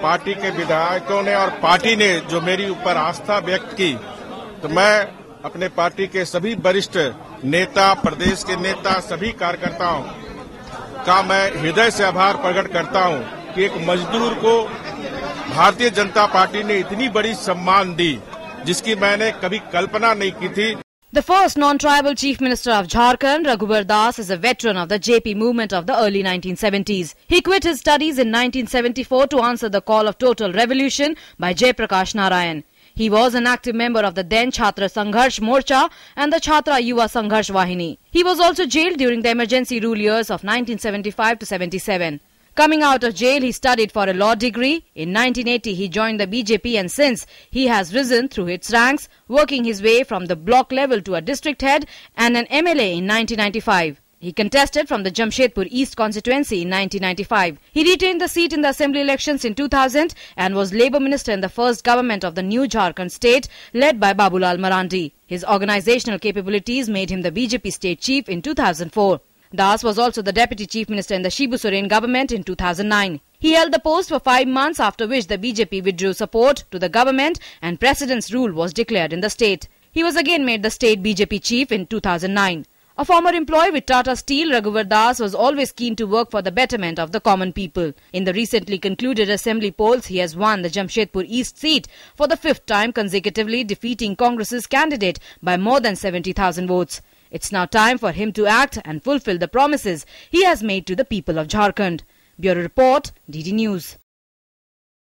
Party के विधायकों ने और पार्टी ने जो मेरी ऊपर आस्था व्यक्त की, तो मैं अपने पार्टी के सभी वरिष्ठ नेता, प्रदेश के नेता, सभी कार्यकर्ताओं का मैं हृदय से आभार प्रकट करता हूं कि एक मजदूर को भारतीय जनता पार्टी ने इतनी बड़ी सम्मान दी, जिसकी मैंने कभी कल्पना नहीं की थी। The first non-tribal Chief Minister of Jharkhand, Raghubar Das, is a veteran of the JP movement of the early 1970s. He quit his studies in 1974 to answer the call of total revolution by Jai Prakash Narayan. He was an active member of the then Chhatra Sangharsh Morcha and the Chhatra Yuva Sangharsh Vahini. He was also jailed during the emergency rule years of 1975 to 77. Coming out of jail, he studied for a law degree. In 1980, he joined the BJP and since he has risen through its ranks, working his way from the block level to a district head and an MLA in 1995. He contested from the Jamshedpur East constituency in 1995. He retained the seat in the assembly elections in 2000 and was Labour Minister in the first government of the new Jharkhand state led by Babulal Marandi. His organizational capabilities made him the BJP state chief in 2004. Das was also the Deputy Chief Minister in the Shibu Soren government in 2009. He held the post for 5 months, after which the BJP withdrew support to the government and President's rule was declared in the state. He was again made the state BJP chief in 2009. A former employee with Tata Steel, Raghubar Das was always keen to work for the betterment of the common people. In the recently concluded assembly polls, he has won the Jamshedpur East seat for the 5th time consecutively, defeating Congress's candidate by more than 70,000 votes. It's now time for him to act and fulfill the promises he has made to the people of Jharkhand. Bureau Report, DD News.